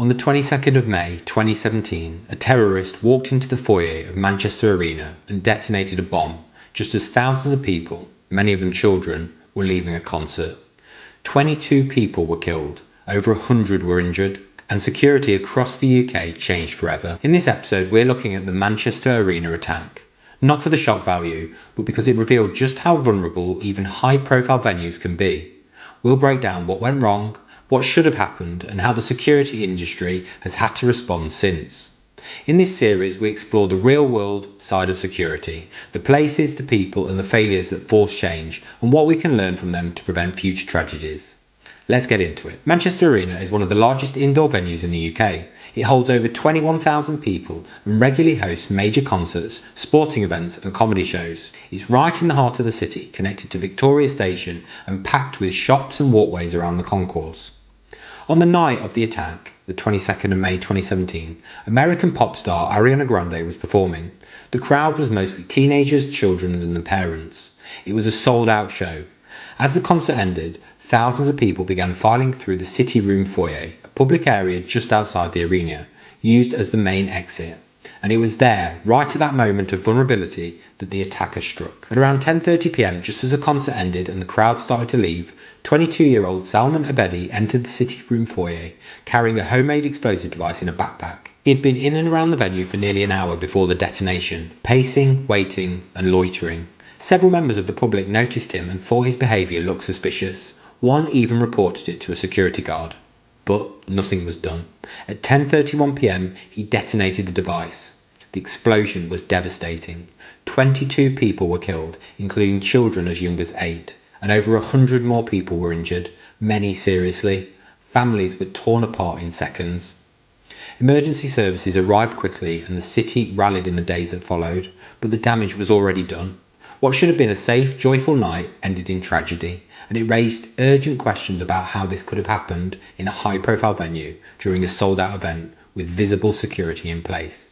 On the 22nd of May 2017, a terrorist walked into the foyer of Manchester Arena and detonated a bomb just as thousands of people, many of them children, were leaving a concert. 22 people were killed, over 100 were injured, and security across the UK changed forever. In this episode, we're looking at the Manchester Arena attack. Not for the shock value, but because it revealed just how vulnerable even high-profile venues can be. We'll break down what went wrong, what should have happened, and how the security industry has had to respond since. In this series, we explore the real-world side of security, the places, the people, and the failures that force change, and what we can learn from them to prevent future tragedies. Let's get into it. Manchester Arena is one of the largest indoor venues in the UK. It holds over 21,000 people and regularly hosts major concerts, sporting events and comedy shows. It's right in the heart of the city, connected to Victoria Station and packed with shops and walkways around the concourse. On the night of the attack, the 22nd of May 2017, American pop star Ariana Grande was performing. The crowd was mostly teenagers, children and their parents. It was a sold-out show. As the concert ended, thousands of people began filing through the City Room foyer, a public area just outside the arena, used as the main exit. And it was there, right at that moment of vulnerability, that the attacker struck. At around 10:30 p.m, just as the concert ended and the crowd started to leave, 22-year-old Salman Abedi entered the City Room foyer, carrying a homemade explosive device in a backpack. He had been in and around the venue for nearly an hour before the detonation, pacing, waiting, and loitering. Several members of the public noticed him and thought his behaviour looked suspicious. One even reported it to a security guard. But nothing was done. At 10:31 p.m, he detonated the device. The explosion was devastating. 22 people were killed, including children as young as 8, and over 100 more people were injured, many seriously. Families were torn apart in seconds. Emergency services arrived quickly and the city rallied in the days that followed, but the damage was already done. What should have been a safe, joyful night ended in tragedy, and it raised urgent questions about how this could have happened in a high-profile venue during a sold-out event with visible security in place.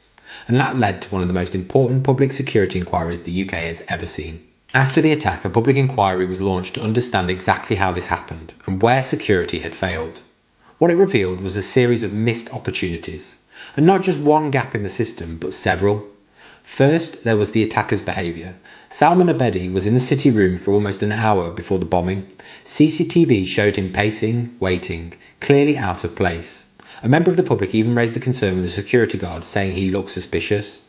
And that led to one of the most important public security inquiries the UK has ever seen. After the attack, a public inquiry was launched to understand exactly how this happened and where security had failed. What it revealed was a series of missed opportunities, and not just one gap in the system, but several. First, there was the attacker's behaviour. Salman Abedi was in the City Room for almost an hour before the bombing. CCTV showed him pacing, waiting, clearly out of place. A member of the public even raised a concern with the security guard, saying he looked suspicious.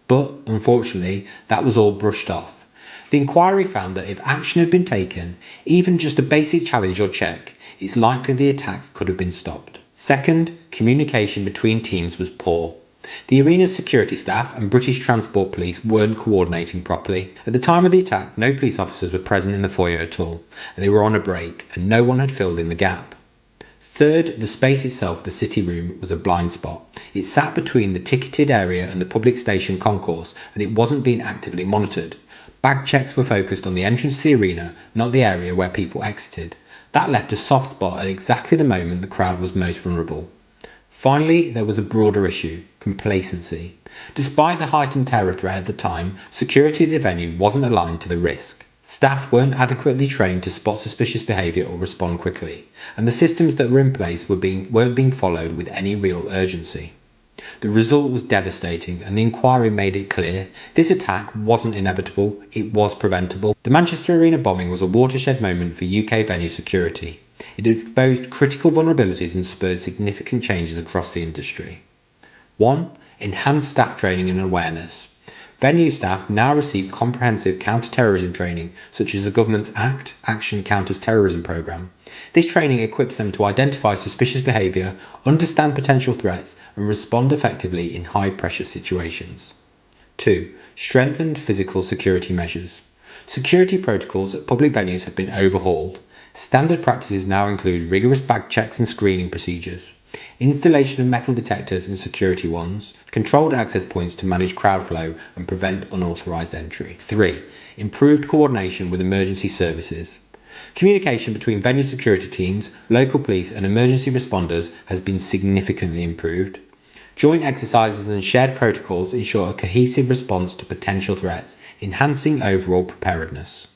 But, unfortunately, that was all brushed off. The inquiry found that if action had been taken, even just a basic challenge or check, it's likely the attack could have been stopped. Second, communication between teams was poor. The arena's security staff and British Transport Police weren't coordinating properly. At the time of the attack, no police officers were present in the foyer at all, and they were on a break, and no one had filled in the gap. Third, the space itself, the City Room, was a blind spot. It sat between the ticketed area and the public station concourse, and it wasn't being actively monitored. Bag checks were focused on the entrance to the arena, not the area where people exited. That left a soft spot at exactly the moment the crowd was most vulnerable. Finally, there was a broader issue: complacency. Despite the heightened terror threat at the time, security at the venue wasn't aligned to the risk. Staff weren't adequately trained to spot suspicious behaviour or respond quickly, and the systems that were in place weren't being followed with any real urgency. The result was devastating, and the inquiry made it clear this attack wasn't inevitable, it was preventable. The Manchester Arena bombing was a watershed moment for UK venue security. It exposed critical vulnerabilities and spurred significant changes across the industry. 1. Enhanced staff training and awareness. Venue staff now receive comprehensive counter-terrorism training, such as the government's Action Counters Terrorism programme. This training equips them to identify suspicious behaviour, understand potential threats, and respond effectively in high-pressure situations. 2. Strengthened physical security measures. Security protocols at public venues have been overhauled. Standard practices now include rigorous bag checks and screening procedures, installation of metal detectors and security ones, controlled access points to manage crowd flow and prevent unauthorised entry. 3. Improved coordination with emergency services. Communication between venue security teams, local police and emergency responders has been significantly improved. Joint exercises and shared protocols ensure a cohesive response to potential threats, enhancing overall preparedness.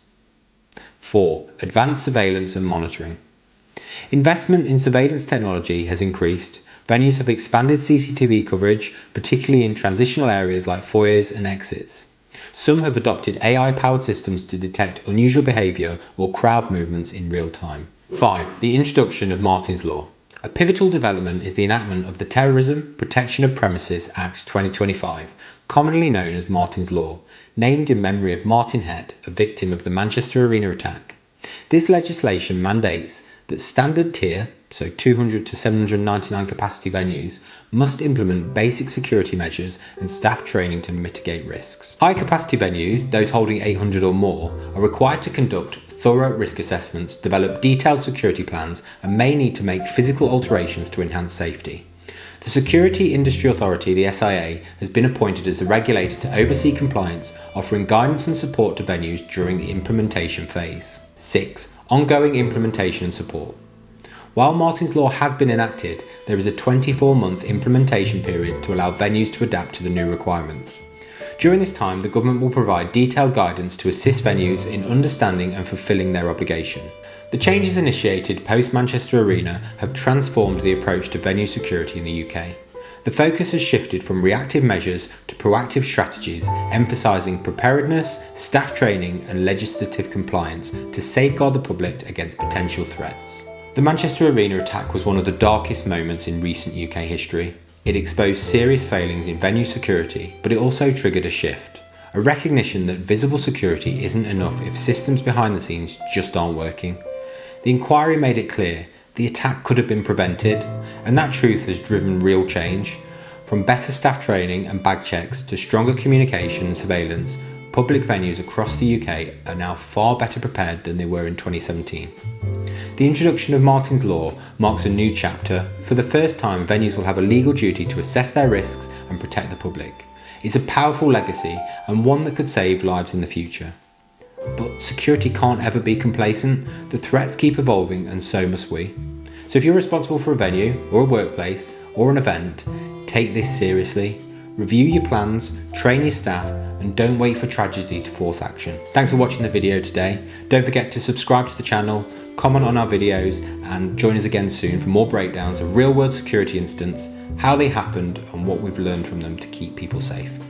4. Advanced surveillance and monitoring. Investment in surveillance technology has increased. Venues have expanded CCTV coverage, particularly in transitional areas like foyers and exits. Some have adopted AI-powered systems to detect unusual behaviour or crowd movements in real time. 5. The introduction of Martyn's Law. A pivotal development is the enactment of the Terrorism Protection of Premises Act 2025, commonly known as Martyn's Law, named in memory of Martin Hett, a victim of the Manchester Arena attack. This legislation mandates that standard tier, so 200 to 799 capacity venues, must implement basic security measures and staff training to mitigate risks. High capacity venues, those holding 800 or more, are required to conduct thorough risk assessments, develop detailed security plans, and may need to make physical alterations to enhance safety. The Security Industry Authority, the SIA, has been appointed as the regulator to oversee compliance, offering guidance and support to venues during the implementation phase. 6. Ongoing implementation and support. While Martyn's Law has been enacted, there is a 24-month implementation period to allow venues to adapt to the new requirements. During this time, the government will provide detailed guidance to assist venues in understanding and fulfilling their obligation. The changes initiated post-Manchester Arena have transformed the approach to venue security in the UK. The focus has shifted from reactive measures to proactive strategies, emphasising preparedness, staff training and legislative compliance to safeguard the public against potential threats. The Manchester Arena attack was one of the darkest moments in recent UK history. It exposed serious failings in venue security, but it also triggered a shift. A recognition that visible security isn't enough if systems behind the scenes just aren't working. The inquiry made it clear the attack could have been prevented, and that truth has driven real change. From better staff training and bag checks to stronger communication and surveillance, public venues across the UK are now far better prepared than they were in 2017. The introduction of Martyn's Law marks a new chapter. For the first time, venues will have a legal duty to assess their risks and protect the public. It's a powerful legacy and one that could save lives in the future. But security can't ever be complacent. The threats keep evolving and so must we. So if you're responsible for a venue or a workplace or an event, take this seriously. Review your plans, train your staff, and don't wait for tragedy to force action. Thanks for watching the video today. Don't forget to subscribe to the channel, comment on our videos, and join us again soon for more breakdowns of real-world security incidents, how they happened, and what we've learned from them to keep people safe.